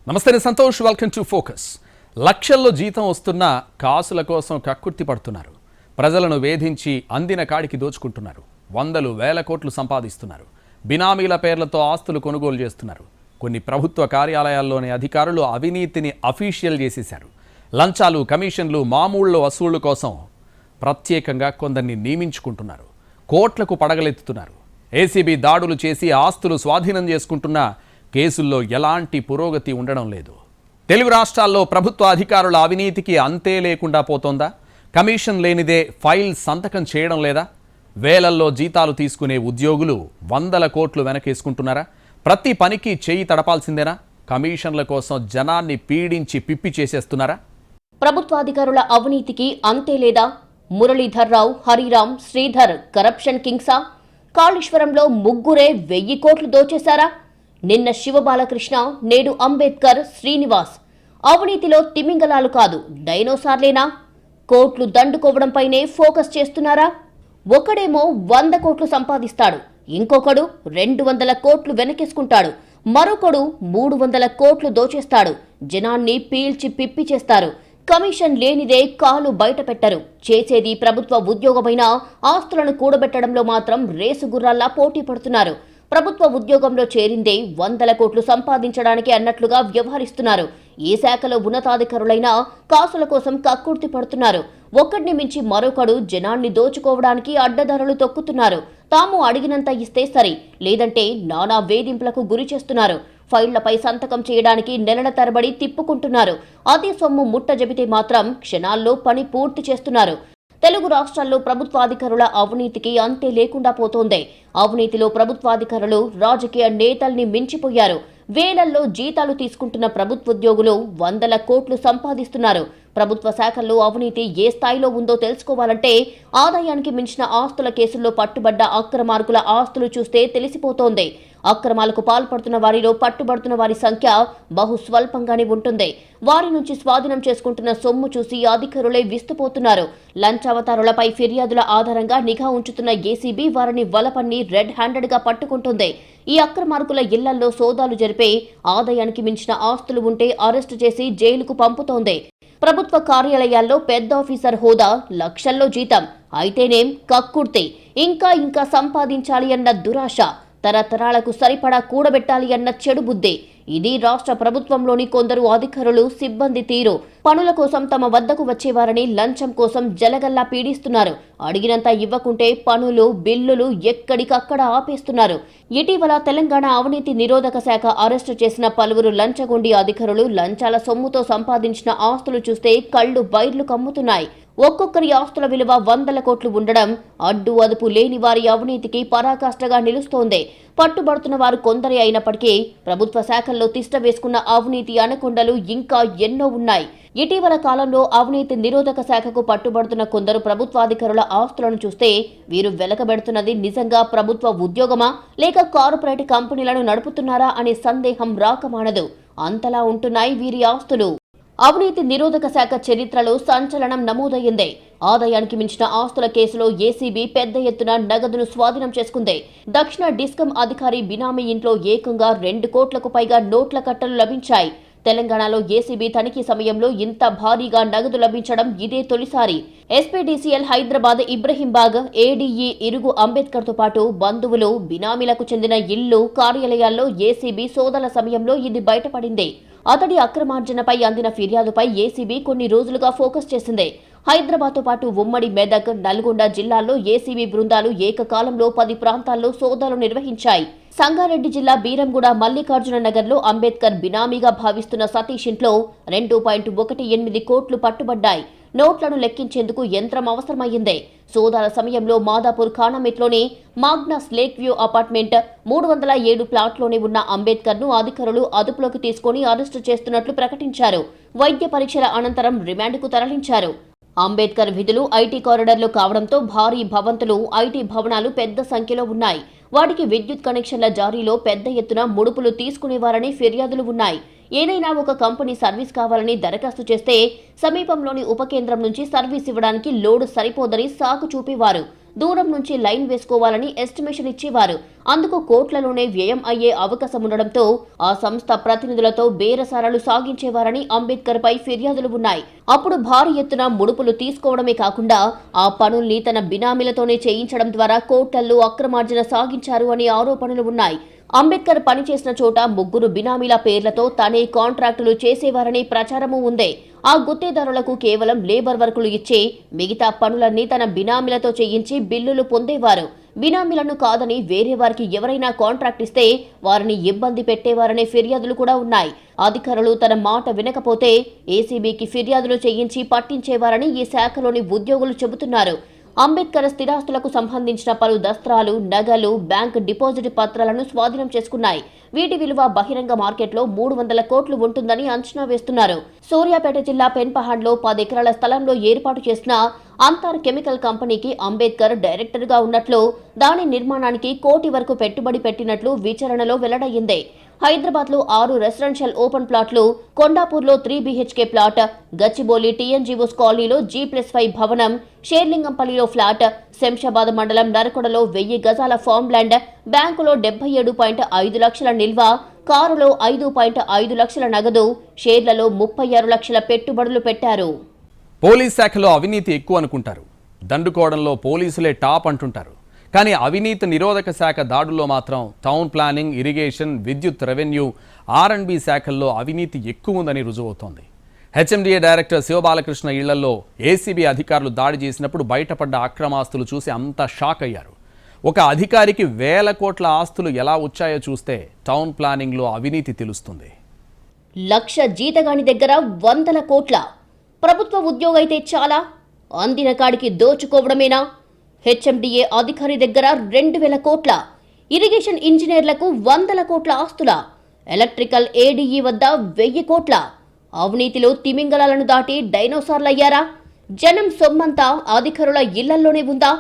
నమస్తే, నేను Santosh. Welcome to focus. లక్షల్లో జీతం వస్తున్న కాసుల కోసం కక్కుర్తి పడుతున్నారు. ప్రజలను వేధించి అందిన కాడికి దోచుకుంటున్నారు. వందలు వేల కోట్లు సంపాదిస్తున్నారు. బినామీల పేర్లతో ఆస్తులు కొనుగోలు చేస్తున్నారు. కొన్ని ప్రభుత్వ కార్యాలయాల్లోని అధికారులు అవినీతిని అఫీషియల్ చేసేశారు. లంచాలు, కమిషన్లు, మామూళ్ల వసూళ్ల కోసం ప్రత్యేకంగా కొందరిని నియమించుకుంటున్నారు. కోట్లకు పడగలెత్తుతున్నారు. ఏసీబీ దాడులు చేసి ఆస్తులు స్వాధీనం చేసుకుంటున్న కేసుల్లో ఎలాంటి పురోగతి ఉండడం లేదు. తెలుగు రాష్ట్రాల్లో ప్రభుత్వ అధికారుల అవినీతికి అంతే లేకుండా పోతోందా? కమిషన్ లేనిదే ఫైల్ సంతకం చేయడం లేదా? వేలల్లో జీతాలు తీసుకునే ఉద్యోగులు వందల కోట్లు వెనకేసుకుంటున్నారా? ప్రతి పనికి చేయి తడపాల్సిందేనా? కమిషన్ల కోసం జనాన్ని పీడించి పిప్పి చేసేస్తున్నారా? ప్రభుత్వాధికారుల అవినీతికి అంతే లేదా? మురళీధర్ రావు, హరిరామ్, శ్రీధర్ కరప్షన్ కింగ్సా? కాళేశ్వరంలో ముగ్గురే 1000 కోట్లు దోచేశారా? నిన్న శివబాలకృష్ణ, నేడు అంబేద్కర్, శ్రీనివాస్. అవినీతిలో తిమింగలాలు కాదు, డైనోసార్లేనా? కోట్లు దండుకోవడంపైనే ఫోకస్ చేస్తున్నారా? ఒకడేమో 100 కోట్లు సంపాదిస్తాడు, ఇంకొకడు 200 కోట్లు వెనకేసుకుంటాడు, మరొకడు 300 కోట్లు దోచేస్తాడు. జనాన్ని పీల్చి పిప్పి చేస్తారు. కమిషన్ లేనిదే కాలు బయట పెట్టరు. చేసేది ప్రభుత్వ ఉద్యోగమైనా ఆస్తులను కూడబెట్టడంలో మాత్రం రేసు గుర్రాల్లా పోటీ పడుతున్నారు. ప్రభుత్వ ఉద్యోగంలో చేరిందే 100 కోట్లు సంపాదించడానికి అన్నట్లుగా వ్యవహరిస్తున్నారు. ఏ శాఖలో ఉన్నతాధికారులైనా కాసుల కోసం కక్కుర్తి పడుతున్నారు. ఒక్కడిని మించి మరొకడు జనాన్ని దోచుకోవడానికి అడ్డదారులు తొక్కుతున్నారు. తాము అడిగినంత ఇస్తే సరి, లేదంటే నానా వేధింపులకు గురి చేస్తున్నారు. ఫైళ్లపై సంతకం చేయడానికి నెలల తరబడి తిప్పుకుంటున్నారు. అదే సొమ్ము ముట్ట చెబితే మాత్రం క్షణాల్లో పని పూర్తి చేస్తున్నారు. తెలుగు రాష్ట్రాల్లో ప్రభుత్వాధికారుల అవినీతికి అంతే లేకుండా పోతోంది. అవినీతిలో ప్రభుత్వాధికారులు రాజకీయ నేతల్ని మించిపోయారు. వేలల్లో జీతాలు తీసుకుంటున్న ప్రభుత్వోద్యోగులు 100 కోట్లు సంపాదిస్తున్నారు. ప్రభుత్వ శాఖల్లో అవినీతి ఏ స్థాయిలో ఉందో తెలుసుకోవాలంటే ఆదాయానికి మించిన ఆస్తుల కేసుల్లో పట్టుబడ్డ అక్రమార్కుల ఆస్తులు చూస్తే తెలిసిపోతోంది. అక్రమాలకు పాల్పడుతున్న వారిలో పట్టుబడుతున్న వారి సంఖ్య బహు స్వల్పంగానే ఉంటుంది. వారి నుంచి స్వాధీనం చేసుకుంటున్న సొమ్ము చూసి అధికారులే విస్తుపోతున్నారు. లంచావతారులపై ఫిర్యాదుల ఆధారంగా నిఘా ఉంచుతున్న ఏసీబీ వారిని వలపన్ని రెడ్ హ్యాండెడ్ గా పట్టుకుంటుంది. ఈ అక్రమార్కుల ఇళ్లల్లో సోదాలు జరిపే ఆదాయానికి మించిన ఆస్తులు ఉంటే అరెస్టు చేసి జైలుకు పంపుతోంది. ప్రభుత్వ కార్యాలయాల్లో పెద్ద ఆఫీసర్ హోదా, లక్షల్లో జీతం, అయితేనేం కక్కుర్తి, ఇంకా సంపాదించాలి అన్న దురాశ, తరతరాలకు సరిపడా కూడబెట్టాలి అన్న చెడు బుద్ధి. ఇది రాష్ట్ర ప్రభుత్వంలోని కొందరు అధికారులు, సిబ్బంది తీరు. పనుల కోసం తమ వద్దకు వచ్చేవారని లంచం కోసం జలగల్లా పీడిస్తున్నారు. అడిగినంత ఇవ్వకుంటే పనులు, బిల్లులు ఎక్కడికక్కడ ఆపేస్తున్నారు. ఇటీవల తెలంగాణ అవినీతి నిరోధక శాఖ అరెస్టు చేసిన పలువురు లంచగొండి అధికారులు లంచాల సొమ్ముతో సంపాదించిన ఆస్తులు చూస్తే కళ్లు బైర్లు కమ్ముతున్నాయి. ఒక్కొక్కరి ఆస్తుల విలువ 100 కోట్లు ఉండడం అడ్డు అదుపు లేని వారి అవినీతికి పరాకాష్ఠగా నిలుస్తోంది. పట్టుబడుతున్న వారు కొందరే అయినప్పటికీ ప్రభుత్వ శాఖల్లో తిష్ట వేసుకున్న అవినీతి అనకొండలు ఇంకా ఎన్నో ఉన్నాయి. ఇటీవల కాలంలో అవినీతి నిరోధక శాఖకు పట్టుబడుతున్న కొందరు ప్రభుత్వాధికారుల ఆస్తులను చూస్తే వీరు వెలకబెడుతున్నది నిజంగా ప్రభుత్వ ఉద్యోగమా లేక కార్పొరేట్ కంపెనీలను నడుపుతున్నారా అనే సందేహం రాకమానదు. అంతలా ఉంటున్నాయి వీరి ఆస్తులు. అవినీతి నిరోధక శాఖ చరిత్రలో సంచలనం నమోదయ్యింది. ఆదాయానికి మించిన ఆస్తుల కేసులో ఏసీబీ పెద్ద ఎత్తున నగదును స్వాధీనం చేసుకుంది. దక్షిణ డిస్కం అధికారి బినామీ ఇంట్లో ఏకంగా 2 కోట్లకు పైగా నోట్ల కట్టలు లభించాయి. తెలంగాణలో ఏసీబీ తనిఖీ సమయంలో ఇంత భారీగా నగదు లభించడం ఇదే తొలిసారి. ఎస్పీడీసీఎల్ హైదరాబాద్ ఇబ్రహీంబాగ్ ఏడీఈ ఇరుగు అంబేద్కర్ తో పాటు బంధువులు, బినామీలకు చెందిన ఇళ్లు, కార్యాలయాల్లో ఏసీబీ సోదాల సమయంలో ఇది బయటపడింది. అతడి అక్రమార్జనపై అందిన ఫిర్యాదుపై ఏసీబీ కొన్ని రోజులుగా ఫోకస్ చేసింది. హైదరాబాద్తో పాటు ఉమ్మడి మెదక్, నల్గొండ జిల్లాల్లో ఏసీబీ బృందాలు ఏకకాలంలో 10 ప్రాంతాల్లో సోదాలు నిర్వహించాయి. సంగారెడ్డి జిల్లా బీరంగూడ మల్లికార్జున నగర్లో అంబేద్కర్ బినామీగా భావిస్తున్న సతీష్ ఇంట్లో 2.18 కోట్లు పట్టుబడ్డాయి. నోట్లను లెక్కించేందుకు యంత్రం అవసరమయ్యింది. సోదాల సమయంలో మాదాపూర్ ఖానామెట్లోని మాగ్నస్ లేక్ వ్యూ అపార్ట్మెంట్ 307 ప్లాట్లోనే ఉన్న అంబేద్కర్ ను అధికారులు అదుపులోకి తీసుకుని అరెస్టు చేస్తున్నట్లు ప్రకటించారు. వైద్య పరీక్షల అనంతరం రిమాండ్కు తరలించారు. అంబేద్కర్ విధులు ఐటీ కారిడార్లు కావడంతో భారీ భవంతులు, ఐటీ భవనాలు పెద్ద సంఖ్యలో ఉన్నాయి. వాటికి విద్యుత్ కనెక్షన్ల జారీలో పెద్ద ఎత్తున ముడుపులు తీసుకునేవారని ఫిర్యాదులు ఉన్నాయి. ఏదైనా ఒక కంపెనీ సర్వీస్ కావాలని దరఖాస్తు చేస్తే సమీపంలోని ఉపకేంద్రం నుంచి సర్వీస్ ఇవ్వడానికి లోడ్ సరిపోదని సాకు చూపేవారు. దూరం నుంచి లైన్ వేసుకోవాలని ఎస్టిమేషన్ ఇచ్చేవారు. అందుకు కోట్లలోనే వ్యయం అయ్యే అవకాశం ఉండడంతో ఆ సంస్థ ప్రతినిధులతో బేరసారాలు సాగించేవారని అంబేద్కర్ పై ఫిర్యాదులు ఉన్నాయి. అప్పుడు భారీ ఎత్తున ముడుపులు తీసుకోవడమే కాకుండా ఆ పనుల్ని తన బినామీలతోనే చేయించడం ద్వారా కోట్లల్లో అక్రమార్జన సాగించారు అని ఆరోపణలు ఉన్నాయి. అంబేద్కర్ పనిచేసిన చోట 3 బినామీల పేర్లతో తనే కాంట్రాక్టులు చేసేవారని ప్రచారమూ ఉంది. ఆ గుత్తేదారులకు కేవలం లేబర్ వర్కులు ఇచ్చి మిగతా పనులన్నీ తన బినామీలతో చేయించి బిల్లులు పొందేవారు. బినామీలను కాదని వేరే వారికి ఎవరైనా కాంట్రాక్ట్ ఇస్తే వారిని ఇబ్బంది పెట్టేవారనే ఫిర్యాదులు కూడా ఉన్నాయి. అధికారులు తన మాట వినకపోతే ఏసీబీకి ఫిర్యాదులు చేయించి పట్టించేవారని ఈ శాఖలోని ఉద్యోగులు చెబుతున్నారు. అంబేద్కర్ స్థిరాస్తులకు సంబంధించిన పలు దస్త్రాలు, నగలు, బ్యాంక్ డిపాజిట్ పత్రాలను స్వాధీనం చేసుకున్నాయి. వీటి విలువ బహిరంగ మార్కెట్లో 300 కోట్లు ఉంటుందని అంచనా వేస్తున్నారు. సూర్యాపేట జిల్లా పెన్పహాడ్లో 10 ఎకరాల స్థలంలో ఏర్పాటు చేసిన అంతర్ కెమికల్ కంపెనీకి అంబేద్కర్ డైరెక్టర్గా ఉన్నట్లు, దాని నిర్మాణానికి 1 కోటి వరకు పెట్టుబడి పెట్టినట్లు విచారణలో వెల్లడయ్యింది. హైదరాబాద్లో 6 రెసిడెన్షియల్ ఓపెన్ ప్లాట్లు, కొండాపూర్లో 3 BHK ప్లాట్, గచ్చిబౌలి TNGOస్ కాలనీలో G+5 భవనం, షేర్లింగంపల్లిలో ఫ్లాట్, శంషాబాద్ మండలం నరకొండలో 1000 గజాల ఫామ్ ల్యాండ్, బ్యాంకులో 77.5 లక్షల నిల్వ, కారులో 5.5 లక్షల నగదు, షేర్లలో 36 లక్షల పెట్టుబడులు పెట్టారు. పోలీస్ శాఖలో అవినీతి ఎక్కువ అనుకుంటారు, దండుకోవడంలో పోలీసులే టాప్ అంటుంటారు. కానీ అవినీతి నిరోధక శాఖ దాడుల్లో మాత్రం టౌన్ ప్లానింగ్, ఇరిగేషన్, విద్యుత్, రెవెన్యూ, R&B శాఖల్లో అవినీతి ఎక్కువ ఉందని రుజువవుతోంది. HMDA డైరెక్టర్ శివబాలకృష్ణ ఇళ్లలో ఏసీబీ అధికారులు దాడి చేసినప్పుడు బయటపడ్డ అక్రమాస్తులు చూసి అంతా షాక్ అయ్యారు. ఒక అధికారికి 1000 కోట్ల ఆస్తులు ఎలా వచ్చాయో చూస్తే టౌన్ ప్లానింగ్లో అవినీతి తెలుస్తుంది. 1,00,000 జీతగాని దగ్గర 100 కోట్ల, ప్రభుత్వ ఉద్యోగైతే చాలా, అందిన కాడికి దోచుకోవడమేనా? HMDA అధికారి దగ్గర 2,000 కోట్ల, ఇరిగేషన్ ఇంజనీర్లకు 100 కోట్ల ఆస్తుల, ఎలక్ట్రికల్ ADE వద్ద 1000 కోట్ల. అవినీతిలో తిమింగలాలను దాటి డైనోసార్లయ్యారా? జనం సొమ్మంతా అధికారుల ఇళ్లల్లోనే ఉందా?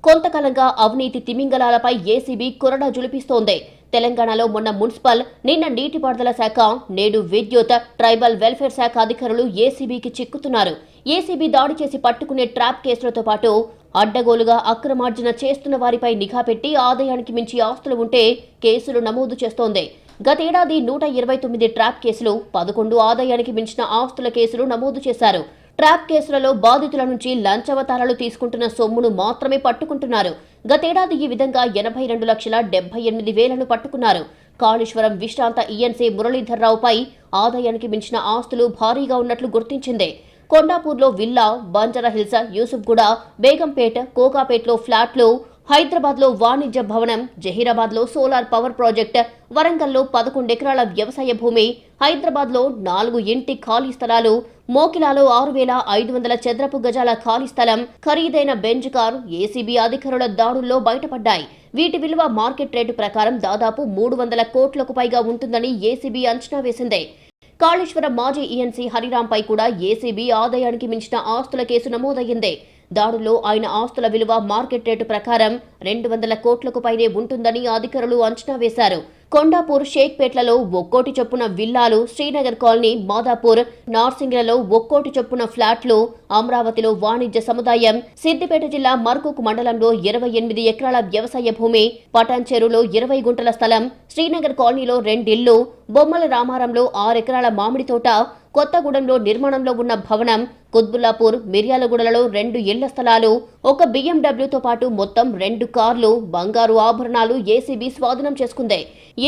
కొంతకాలంగా అవినీతి తిమింగలాలపై ఏసీబీ కొరడా జులిపిస్తోంది. తెలంగాణలో మొన్న మున్సిపల్, నిన్న నీటిపారుదల శాఖ, నేడు విద్యుత్, ట్రైబల్ వెల్ఫేర్ శాఖ అధికారులు ఏసీబీకి చిక్కుతున్నారు. ఏసీబీ దాడి చేసి పట్టుకునే ట్రాప్ కేసులతో పాటు అడ్డగోలుగా అక్రమార్జన చేస్తున్న వారిపై నిఘా పెట్టి ఆదాయానికి మించి ఆస్తులు ఉంటే కేసులు నమోదు చేస్తోంది. గతేడాది 129 ట్రాప్ కేసులు, 11 ఆదాయానికి మించిన ఆస్తుల కేసులు నమోదు చేశారు. ట్రాప్ కేసులలో బాధితుల నుంచి లంచవతారాలు తీసుకుంటున్న సొమ్మును మాత్రమే పట్టుకుంటున్నారు. గతేడాది ఈ విధంగా 82,78,000 పట్టుకున్నారు. కాళేశ్వరం విశ్రాంత ఈఎన్సీ మురళీధర్రావుపై ఆదాయానికి మించిన ఆస్తులు భారీగా ఉన్నట్లు గుర్తించింది. కొండాపూర్లో విల్లా, బంజారాహిల్స్, యూసుఫ్గూడ, బేగంపేట్, కోకాపేట్లో ఫ్లాట్లు, హైదరాబాద్లో వాణిజ్య భవనం, జహీరాబాద్లో సోలార్ పవర్ ప్రాజెక్ట్, వరంగల్లో 11 ఎకరాల వ్యవసాయ భూమి, హైదరాబాద్లో 4 ఇంటి ఖాళీ స్థలాలు, మోకిలాలో 6,500 చదరపు గజాల ఖాళీ స్థలం, ఖరీదైన బెంజ్ కారు ఏసీబీ అధికారుల దాడుల్లో బయటపడ్డాయి. వీటి విలువ మార్కెట్ రేటు ప్రకారం దాదాపు 300 కోట్లకు పైగా ఉంటుందని ఏసీబీ అంచనా వేసింది. కాళేశ్వరం మాజీ ఈఎన్సీ హరిరాంపై కూడా ఏసీబీ ఆదాయానికి మించిన ఆస్తుల కేసు నమోదయ్యింది. దాడుల్లో ఆయన ఆస్తుల విలువ మార్కెట్ రేటు ప్రకారం 200 కోట్లకు పైనే ఉంటుందని అధికారులు అంచనా వేశారు. కొండాపూర్, షేక్పేట్లలో 1 కోటి చొప్పున విల్లాలు, శ్రీనగర్ కాలనీ, మాదాపూర్, నార్సింగ్లలో 1 కోటి చొప్పున ఫ్లాట్లు, అమరావతిలో వాణిజ్య సముదాయం, సిద్దిపేట జిల్లా మర్కూక్ మండలంలో 28 ఎకరాల వ్యవసాయ భూమి, పటాన్ చెరువులో 20 గుంటల స్థలం, శ్రీనగర్ కాలనీలో 2 ఇళ్లు, బొమ్మల రామారంలో 6 ఎకరాల మామిడి తోట, కొత్తగూడెంలో నిర్మాణంలో ఉన్న భవనం, కుత్బుల్లాపూర్, మిర్యాలగూడలలో 2 ఇళ్ల స్థలాలు, 1 BMWతో పాటు మొత్తం 2 కార్లు, బంగారు ఆభరణాలు ఏసీబీ స్వాధీనం చేసుకుంది.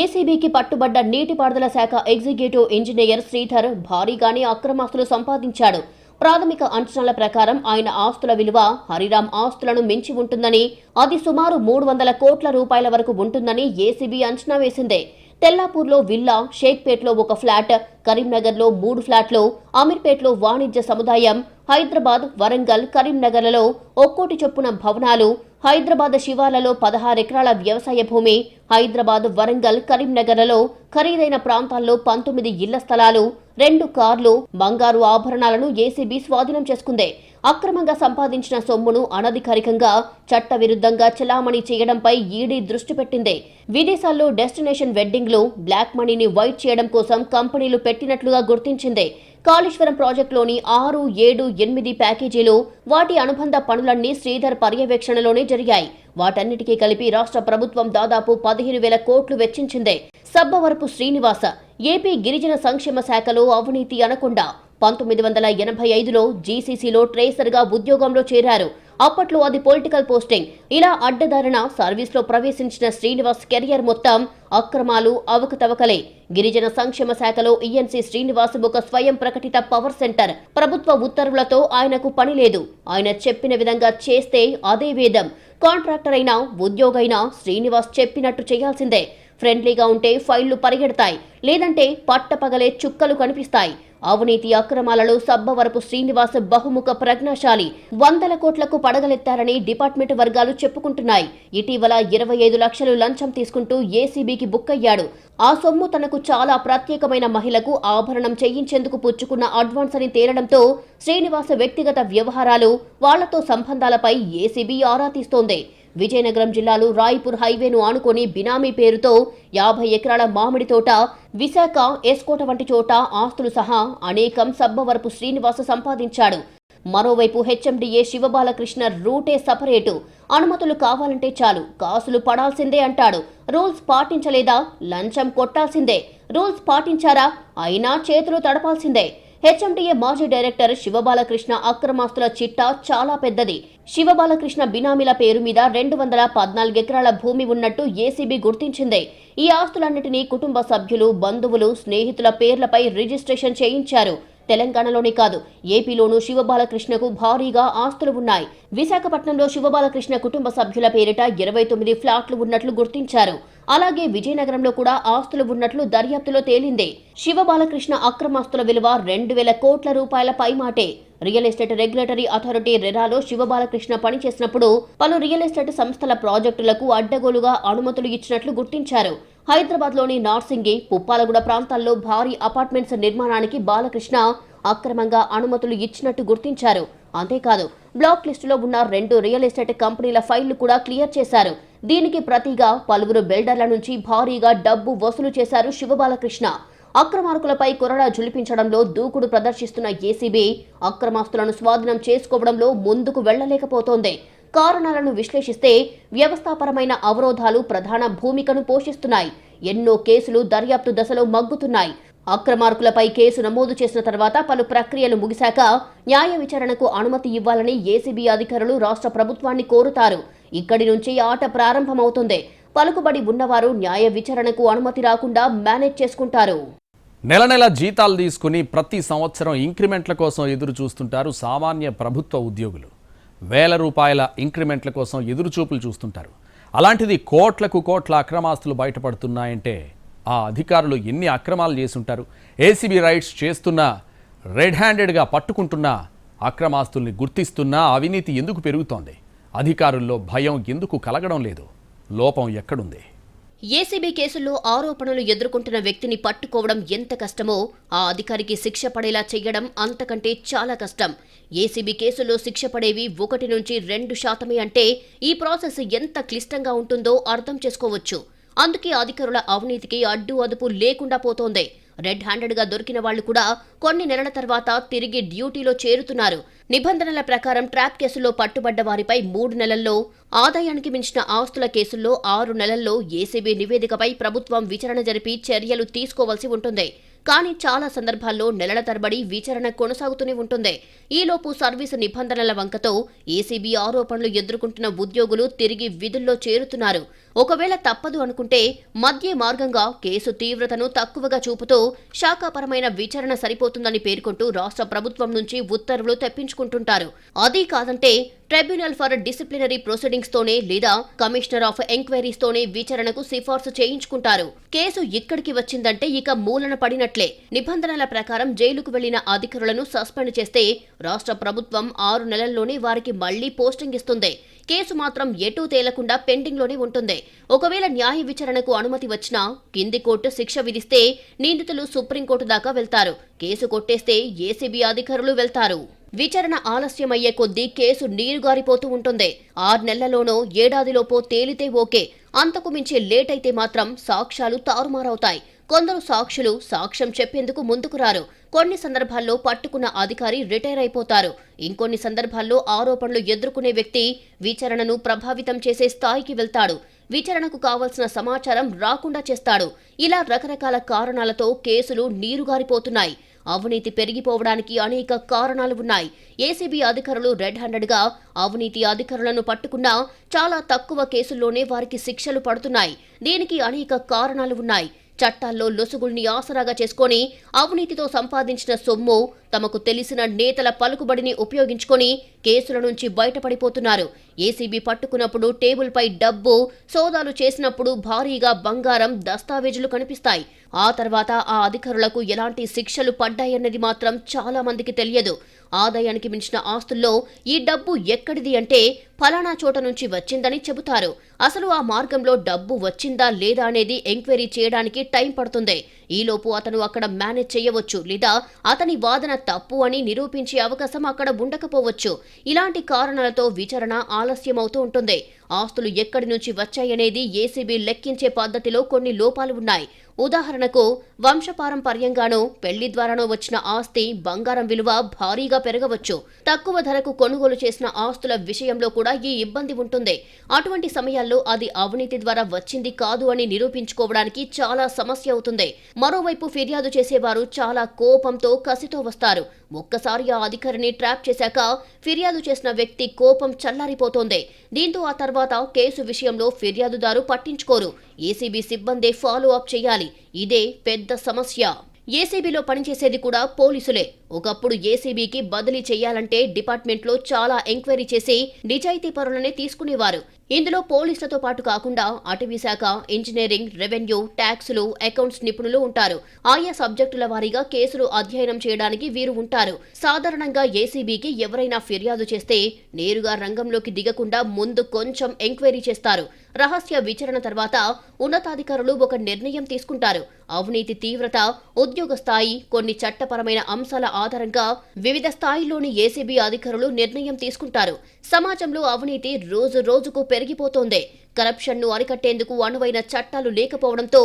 ఏసీబీకి పట్టుబడ్డ నీటిపారుదల శాఖ ఎగ్జిక్యూటివ్ ఇంజనీర్ శ్రీధర్ భారీగానే అక్రమాస్తులు సంపాదించాడు. ప్రాథమిక అంచనాల ప్రకారం ఆయన ఆస్తుల విలువ హరిరాం ఆస్తులను మించి ఉంటుందని, అది సుమారు 300 కోట్ల రూపాయల వరకు ఉంటుందని ఏసీబీ అంచనా వేసింది. తెల్లాపూర్లో విల్లా, షేక్పేట్లో 1 ఫ్లాట్, కరీంనగర్లో 3 ఫ్లాట్లు, అమీర్పేట్లో వాణిజ్య సముదాయం, హైదరాబాద్, వరంగల్, కరీంనగర్లలో 1 కోటి చొప్పున భవనాలు, హైదరాబాద్ శివార్లలో 16 ఎకరాల వ్యవసాయ భూమి, హైదరాబాద్, వరంగల్, కరీంనగర్లలో ఖరీదైన ప్రాంతాల్లో 19 ఇళ్ల స్థలాలు, 2 కార్లు, బంగారు ఆభరణాలను ఏసీబీ స్వాధీనం చేసుకుంది. అక్రమంగా సంపాదించిన సొమ్మును అనధికారికంగా, చట్టవిరుద్ధంగా చెలామణి చేయడంపై ఈడీ దృష్టి పెట్టింది. విదేశాల్లో డెస్టినేషన్ వెడ్డింగ్లు, బ్లాక్ మనీని వైట్ చేయడం కోసం కంపెనీలు పెట్టినట్లుగా గుర్తించింది. కాళేశ్వరం ప్రాజెక్టులోని 6, 7, 8 ప్యాకేజీలు, వాటి అనుబంధ పనులన్నీ శ్రీధర్ పర్యవేక్షణలోనే జరిగాయి. వాటన్నిటికీ కలిపి రాష్ట్ర ప్రభుత్వం దాదాపు 15,000 కోట్లు వెచ్చించిందే. సబ్బవరపు శ్రీనివాస ఏపీ గిరిజన సంక్షేమ శాఖలో అవినీతి అనకుండా 1985లో జీసీసీలో ట్రేసర్గా ఉద్యోగంలో చేరారు. అప్పట్లో అది పొలిటికల్ పోస్టింగ్. ఇలా అడ్డదారిన సర్వీస్లో ప్రవేశించిన శ్రీనివాస్ కెరియర్ మొత్తం అక్రమాలు, అవకతవకలే. గిరిజన సంక్షేమ శాఖలో ఈఎన్సీ శ్రీనివాస్ ఒక స్వయం ప్రకటిత పవర్ సెంటర్. ప్రభుత్వ ఉత్తర్వులతో ఆయనకు పని లేదు. ఆయన చెప్పిన విధంగా చేస్తే అదే వేదం. కాంట్రాక్టర్ అయినా ఉద్యోగైనా శ్రీనివాస్ చెప్పినట్టు చేయాల్సిందే. ఫ్రెండ్లీగా ఉంటే ఫైళ్లు పరిగెడతాయి, లేదంటే పట్టపగలే చుక్కలు కనిపిస్తాయి. అవినీతి అక్రమాలలో సబ్బవరపు శ్రీనివాస్ బహుముఖ ప్రజ్ఞాశాలి. 100 కోట్లకు పడగలెత్తారని డిపార్ట్మెంట్ వర్గాలు చెప్పుకుంటున్నాయి. ఇటీవల 25 లక్షలు లంచం తీసుకుంటూ ఏసీబీకి బుక్కయ్యాడు. ఆ సొమ్ము తనకు చాలా ప్రత్యేకమైన మహిళకు ఆభరణం చేయించేందుకు పుచ్చుకున్న అడ్వాన్స్ అని తేలడంతో శ్రీనివాస్ వ్యక్తిగత వ్యవహారాలు, వాళ్లతో సంబంధాలపై ఏసీబీ ఆరా తీస్తోంది. విజయనగరం జిల్లాలో రాయ్పూర్ హైవేను ఆనుకొని బినామీ పేరుతో 50 ఎకరాల మామిడి తోట, విశాఖ, ఎస్కోట వంటి చోట ఆస్తులు సహా అనేకం సబ్బవరపు శ్రీనివాస సంపాదించాడు. మరోవైపు హెచ్ఎండిఏ శివబాలకృష్ణ రూటే సపరేటు. అనుమతులు కావాలంటే చాలు, కాసులు పడాల్సిందే అంటాడు. రూల్స్ పాటించలేదా, లంచం కొట్టాల్సిందే. రూల్స్ పాటించారా, అయినా చేతులు తడపాల్సిందే. హెచ్ఎండిఏ మాజీ డైరెక్టర్ శివబాలకృష్ణ అక్రమాస్తుల చిట్టా చాలా పెద్దది. శివబాలకృష్ణ బినామీల పేరు మీద 214 ఎకరాల భూమి ఉన్నట్టు ఏసీబీ గుర్తించింది. ఈ ఆస్తులన్నింటినీ కుటుంబ సభ్యులు, బంధువులు, స్నేహితుల పేర్లపై రిజిస్ట్రేషన్ చేయించారు. తెలంగాణలోనే కాదు, ఏపీలోనూ శివబాలకృష్ణకు భారీగా ఆస్తులు ఉన్నాయి. విశాఖపట్నంలో శివబాలకృష్ణ కుటుంబ సభ్యుల పేరిట 29 ఫ్లాట్లు ఉన్నట్లు గుర్తించారు. అలాగే విజయనగరంలో కూడా ఆస్తులు ఉన్నట్లు దర్యాప్తులో తేలింది. శివబాలకృష్ణ అక్రమాస్తుల విలువ 2,000 కోట్ల రూపాయల పైమాటే. రియల్ ఎస్టేట్ రెగ్యులేటరీ అథారిటీ రెరాలో శివబాలకృష్ణ పనిచేసినప్పుడు పలు రియల్ ఎస్టేట్ సంస్థల ప్రాజెక్టులకు అడ్డగోలుగా అనుమతులు ఇచ్చినట్లు గుర్తించారు. హైదరాబాద్లోని నార్సింగి, పుప్పాలగూడ ప్రాంతాల్లో భారీ అపార్ట్మెంట్స్ నిర్మాణానికి బాలకృష్ణ అక్రమంగా అనుమతులు ఇచ్చినట్టు గుర్తించారు. అంతేకాదు, బ్లాక్ లిస్టులో ఉన్న 2 రియల్ ఎస్టేట్ కంపెనీల ఫైళ్లు కూడా క్లియర్ చేశారు. దీనికి ప్రతిగా పలువురు బిల్డర్ల నుంచి భారీగా డబ్బు వసూలు చేశారు శివబాలకృష్ణ. అక్రమార్కులపై కొరడా జులిపించడంలో దూకుడు ప్రదర్శిస్తున్న ఏసీబీ అక్రమాస్తులను స్వాధీనం చేసుకోవడంలో ముందుకు వెళ్లలేకపోతోంది. కారణాలను విశ్లేషిస్తే వ్యవస్థాపరమైన అవరోధాలు ప్రధాన భూమికను పోషిస్తున్నాయి. ఎన్నో కేసులు దర్యాప్తు దశలో మగ్గుతున్నాయి. అక్రమార్కులపై కేసు నమోదు చేసిన తర్వాత పలు ప్రక్రియలు ముగిశాక న్యాయ విచారణకు అనుమతి ఇవ్వాలని ఏసీబీ అధికారులు రాష్ట్ర ప్రభుత్వాన్ని కోరుతారు. ఇక్కడి నుంచి ఆట ప్రారంభమవుతుంది. పలుకుబడి ఉన్నవారు న్యాయ విచారణకు అనుమతి రాకుండా మేనేజ్ చేసుకుంటారు. నెల నెల జీతాలు తీసుకుని ప్రతి సంవత్సరం ఇంక్రిమెంట్ల కోసం ఎదురు చూస్తుంటారు సామాన్య ప్రభుత్వ ఉద్యోగులు. వేల రూపాయల ఇంక్రిమెంట్ల కోసం ఎదురుచూపులు చూస్తుంటారు. అలాంటిది కోట్లకు కోట్ల అక్రమాస్తులు బయటపడుతున్నాయంటే ఆ అధికారులు ఎన్ని అక్రమాలు చేసుంటారు. ఏసీబీ రైడ్స్ చేస్తున్నా, రెడ్ హ్యాండెడ్గా పట్టుకుంటున్నా, అక్రమాస్తుల్ని గుర్తిస్తున్నా అవినీతి ఎందుకు పెరుగుతోంది? అధికారుల్లో భయం ఎందుకు కలగడం లేదు? లోపం ఎక్కడుంది? ఏసీబీ కేసుల్లో ఆరోపణలు ఎదుర్కొంటున్న వ్యక్తిని పట్టుకోవడం ఎంత కష్టమో ఆ అధికారికి శిక్ష పడేలా చెయ్యడం అంతకంటే చాలా కష్టం. ఏసీబీ కేసుల్లో శిక్ష పడేవి 1 నుంచి 2% అంటే ఈ ప్రాసెస్ ఎంత క్లిష్టంగా ఉంటుందో అర్థం చేసుకోవచ్చు. అందుకే అధికారుల అవినీతికి అడ్డు అదుపు లేకుండా పోతోంది. రెడ్ హ్యాండెడ్గా దొరికిన వాళ్లు కూడా కొన్ని నెలల తర్వాత తిరిగి డ్యూటీలో చేరుతున్నారు. నిబంధనల ప్రకారం ట్రాప్ కేసుల్లో పట్టుబడ్డ వారిపై 3 నెలల్లో, ఆదాయానికి మించిన ఆస్తుల కేసుల్లో 6 నెలల్లో ఏసీబీ నివేదికపై ప్రభుత్వం విచారణ జరిపి చర్యలు తీసుకోవాల్సి ఉంటుంది. కానీ చాలా సందర్భాల్లో నెలల తరబడి విచారణ కొనసాగుతూనే ఉంటుంది. ఈలోపు సర్వీసు నిబంధనల వంకతో ఏసీబీ ఆరోపణలు ఎదుర్కొంటున్న ఉద్యోగులు తిరిగి విధుల్లో చేరుతున్నారు. ఒకవేళ తప్పదు అనుకుంటే మధ్య మార్గంగా కేసు తీవ్రతను తక్కువగా చూపుతూ శాఖాపరమైన విచారణ సరిపోతుందని పేర్కొంటూ రాష్ట్ర ప్రభుత్వం నుంచి ఉత్తర్వులు తెప్పించుకుంటుంటారు. అదీ కాదంటే ట్రైబ్యునల్ ఫర్ డిసిప్లినరీ ప్రొసీడింగ్స్ తోనే లేదా కమిషనర్ ఆఫ్ ఎంక్వైరీస్ తోనే విచారణకు సిఫార్సు చేయించుకుంటారు. కేసు ఇక్కడికి వచ్చిందంటే ఇక మూలన పడినట్లే. నిబంధనల ప్రకారం జైలుకు వెళ్లిన అధికారులను సస్పెండ్ చేస్తే రాష్ట్ర ప్రభుత్వం 6 నెలల్లోనే వారికి మళ్లీ పోస్టింగ్ ఇస్తుంది. కేసు మాత్రం ఎటూ తేలకుండా పెండింగ్లోనే ఉంటుంది. ఒకవేళ న్యాయ విచారణకు అనుమతి వచ్చినా కింది కోర్టు శిక్ష విధిస్తే నిందితులు సుప్రీంకోర్టు దాకా వెళ్తారు. కేసు కొట్టేస్తే ఏసీబీ అధికారులు వెళ్తారు. విచారణ ఆలస్యమయ్యే కొద్దీ కేసు నీరుగారిపోతూ ఉంటుంది. 6 నెలల్లోనో ఏడాదిలోపో తేలితే ఓకే, అంతకు మించి లేట్ అయితే మాత్రం సాక్ష్యాలు తారుమారవుతాయి. కొందరు సాక్షులు సాక్ష్యం చెప్పేందుకు ముందుకు రారు. కొన్ని సందర్భాల్లో పట్టుకున్న అధికారి రిటైర్ అయిపోతారు. ఇంకొన్ని సందర్భాల్లో ఆరోపణలు ఎదుర్కొనే వ్యక్తి విచారణను ప్రభావితం చేసే స్థాయికి వెళ్తాడు. విచారణకు కావలసిన సమాచారం రాకుండా చేస్తాడు. ఇలా రకరకాల కారణాలతో కేసులు నీరుగారిపోతున్నాయి. అవినీతి పెరిగిపోవడానికి అనేక కారణాలు ఉన్నాయి. ఏసీబీ అధికారులు రెడ్ హ్యాండెడ్గా అవినీతి అధికారులను పట్టుకున్నా చాలా తక్కువ కేసుల్లోనే వారికి శిక్షలు పడుతున్నాయి. దీనికి అనేక కారణాలు ఉన్నాయి. చట్టాల్లో లొసుగుల్ని ఆసరాగా చేసుకుని అవినీతితో సంపాదించిన సొమ్ము తమకు తెలిసిన నేతల పలుకుబడిని ఉపయోగించుకొని కేసుల నుంచి బయటపడిపోతున్నారు. ఏసీబీ పట్టుకున్నప్పుడు టేబుల్పై డబ్బు, సోదాలు చేసినప్పుడు భారీగా బంగారం, దస్తావేజులు కనిపిస్తాయి. ఆ తర్వాత ఆ అధికారులకు ఎలాంటి శిక్షలు పడ్డాయన్నది మాత్రం చాలా మందికి తెలియదు. ఆదాయానికి మించిన ఆస్తుల్లో ఈ డబ్బు ఎక్కడిది అంటే ఫలానా చోట నుంచి వచ్చిందని చెబుతారు. అసలు ఆ మార్గంలో డబ్బు వచ్చిందా లేదా అనేది ఎంక్వైరీ చేయడానికి టైం పడుతుంది. ఈలోపు అతను అక్కడ మేనేజ్ చేయవచ్చు, లేదా అతని వాదన తప్పు అని నిరూపించే అవకాశం అక్కడ ఉండకపోవచ్చు. ఇలాంటి కారణాలతో విచారణ ఆలస్యమవుతూ ఉంటుంది. ఆస్తులు ఎక్కడి నుంచి వచ్చాయనేది ఏసీబీ లెక్కించే పద్ధతిలో కొన్ని లోపాలు ఉన్నాయి. ఉదాహరణకు వంశపారంపర్యంగానో పెళ్లి ద్వారానో వచ్చిన ఆస్తి, బంగారం విలువ భారీగా పెరగవచ్చు. తక్కువ ధరకు కొనుగోలు చేసిన ఆస్తుల విషయంలో కూడా ఈ ఇబ్బంది ఉంటుంది. అటువంటి సమయాల్లో అది అవినీతి ద్వారా వచ్చింది కాదు అని నిరూపించుకోవడానికి చాలా సమస్య అవుతుంది. మరోవైపు ఫిర్యాదు చేసేవారు చాలా కోపంతో, కసితో వస్తారు. ఒక్కసారి ఆ అధికారిని ట్రాప్ చేశాక ఫిర్యాదు చేసిన వ్యక్తి కోపం చల్లారిపోతోంది. దీంతో ఆ తర్వాత కేసు విషయంలో ఫిర్యాదుదారు పట్టించుకోరు. ఏసీబీ సిబ్బందే ఫాలో అప్ చేయాలి. ఇదే పెద్ద సమస్య. ఏసీబీలో పనిచేసేది కూడా పోలీసులే. ఒకప్పుడు ఏసీబీకి బదిలీ చేయాలంటే డిపార్ట్మెంట్లో చాలా ఎంక్వైరీ చేసి నిజాయితీ పరులనే తీసుకునేవారు. ఇందులో పోలీసులతో పాటు కాకుండా అటవీ శాఖ, ఇంజనీరింగ్, రెవెన్యూ, ట్యాక్సులు, అకౌంట్స్ నిపుణులు ఉంటారు. ఆయా సబ్జెక్టుల వారీగా కేసులు అధ్యయనం చేయడానికి వీరు ఉంటారు. సాధారణంగా ఏసీబీకి ఎవరైనా ఫిర్యాదు చేస్తే నేరుగా రంగంలోకి దిగకుండా ముందు కొంచెం ఎంక్వైరీ చేస్తారు. రహస్య విచారణ తర్వాత ఉన్నతాధికారులు ఒక నిర్ణయం తీసుకుంటారు. అవినీతి తీవ్రత, ఉద్యోగ స్థాయి, కొన్ని చట్టపరమైన అంశాల ఆధారంగా వివిధ స్థాయిల్లోని ఏసీబీ అధికారులు నిర్ణయం తీసుకుంటారు. సమాజంలో అవినీతి రోజు రోజుకు పెరిగిపోతోంది. కరప్షన్ను అరికట్టేందుకు అనువైన చట్టాలు లేకపోవడంతో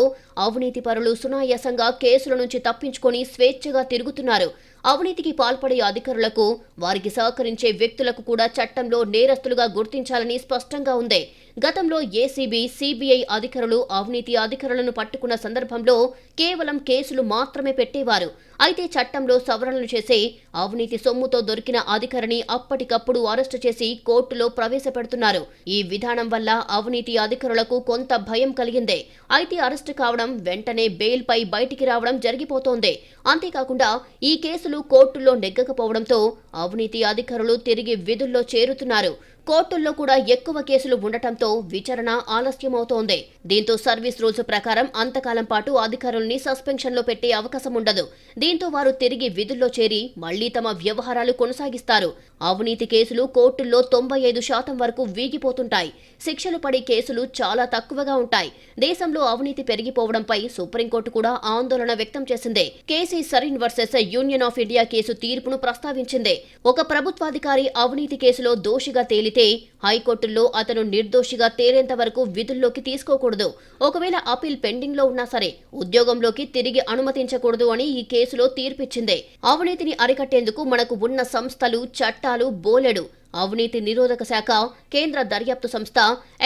అవినీతి పరులు సునాయాసంగా కేసుల నుంచి తప్పించుకొని స్వేచ్ఛగా తిరుగుతున్నారు. అవినీతికి పాల్పడే అధికారులకు, వారికి సహకరించే వ్యక్తులకు కూడా చట్టంలో నేరస్తులుగా గుర్తించాలని స్పష్టంగా ఉంది. గతంలో ఏసీబీ, సీబీఐ అధికారులు అవినీతి అధికారులను పట్టుకున్న సందర్భంలో కేవలం కేసులు మాత్రమే పెట్టేవారు. అయితే చట్టంలో సవరణలు చేసి అవినీతి సొమ్ముతో దొరికిన అధికారిని అప్పటికప్పుడు అరెస్టు చేసి కోర్టులో ప్రవేశపెడుతున్నారు. ఈ విధానం వల్ల అవినీతి అధికారులకు కొంత భయం కలిగింది. అయితే అరెస్టు కావడం, వెంటనే బెయిల్పై బయటికి రావడం జరిగిపోతోంది. అంతేకాకుండా ఈ కేసులు కోర్టుల్లో నెగ్గకపోవడంతో అవినీతి అధికారులు తిరిగి విధుల్లో చేరుతున్నారు. కోర్టుల్లో కూడా ఎక్కువ కేసులు ఉండటంతో విచారణ ఆలస్యమవుతోంది. దీంతో సర్వీస్ రూల్స్ ప్రకారం అంతకాలం పాటు అధికారుల్ని సస్పెన్షన్లో పెట్టే అవకాశం ఉండదు. దీంతో వారు తిరిగి విధుల్లో చేరి మళ్లీ తమ వ్యవహారాలు కొనసాగిస్తారు. అవినీతి కేసులు కోర్టుల్లో 95% వరకు వీగిపోతుంటాయి. శిక్షలు పడే కేసులు చాలా తక్కువగా ఉంటాయి. దేశంలో అవినీతి పెరిగిపోవడంపై సుప్రీంకోర్టు కూడా ఆందోళన వ్యక్తం చేసింది. KC Sareen versus union of India కేసు తీర్పును ప్రస్తావించింది. ఒక ప్రభుత్వాధికారి అవినీతి కేసులో దోషిగా తేలితే హైకోర్టుల్లో అతను నిర్దోషిగా తేలేంత వరకు విధుల్లోకి తీసుకోకూడదు. ఒకవేళ అపీల్ పెండింగ్ లో ఉన్నా సరే ఉద్యోగంలోకి తిరిగి అనుమతించకూడదు అని ఈ కేసులో తీర్పిచ్చింది. అవినీతిని అరికట్టేందుకు మనకు ఉన్న సంస్థలు, చట్టాలు బోలెడు. అవినీతి నిరోధక శాఖ, కేంద్ర దర్యాప్తు సంస్థ,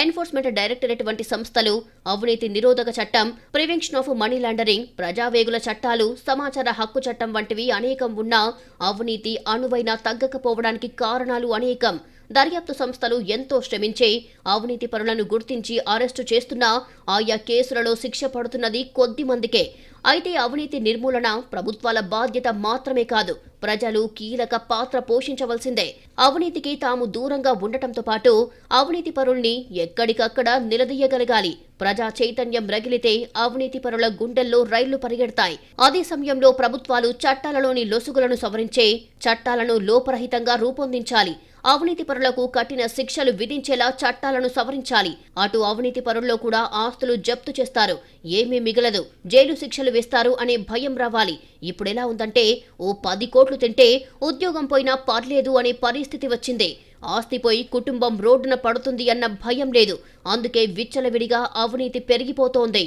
ఎన్ఫోర్స్మెంట్ డైరెక్టరేట్ వంటి సంస్థలు, అవినీతి నిరోధక చట్టం, ప్రివెన్షన్ ఆఫ్ మనీ లాండరింగ్, ప్రజావేగుల చట్టాలు, సమాచార హక్కు చట్టం వంటివి అనేకం ఉన్నా అవినీతి అణువైనా తగ్గకపోవడానికి కారణాలు అనేకం. దర్యాప్తు సంస్థలు ఎంతో శ్రమించి అవినీతి పరులను గుర్తించి అరెస్టు చేస్తున్నా ఆయా కేసులలో శిక్ష పడుతున్నది కొద్ది మందికే. అయితే అవినీతి నిర్మూలన ప్రభుత్వాల బాధ్యత మాత్రమే కాదు, ప్రజలు కీలక పాత్ర పోషించవలసిందే. అవినీతికి తాము దూరంగా ఉండటంతో పాటు అవినీతి పరుల్ని ఎక్కడికక్కడ నిలదీయగలగాలి. ప్రజా చైతన్యం రగిలితే అవినీతి పరుల గుండెల్లో రైళ్లు పరిగెడతాయి. అదే సమయంలో ప్రభుత్వాలు చట్టాలలోని లొసుగులను సవరించే చట్టాలను లోపరహితంగా రూపొందించాలి. అవినీతి పరులకు కఠిన శిక్షలు విధించేలా చట్టాలను సవరించాలి. అటు అవినీతి పరుల్లో కూడా ఆస్తులు జప్తు చేస్తారు, ఏమీ మిగలదు, జైలు శిక్షలు వేస్తారు అనే భయం రావాలి. ఇప్పుడెలా ఉందంటే ఓ 10 కోట్లు తింటే ఉద్యోగం పోయినా పర్లేదు అనే పరిస్థితి వచ్చింది. ఆస్తిపోయి కుటుంబం రోడ్డున పడుతుంది అన్న భయం లేదు. అందుకే విచ్చలవిడిగా అవినీతి పెరిగిపోతోంది.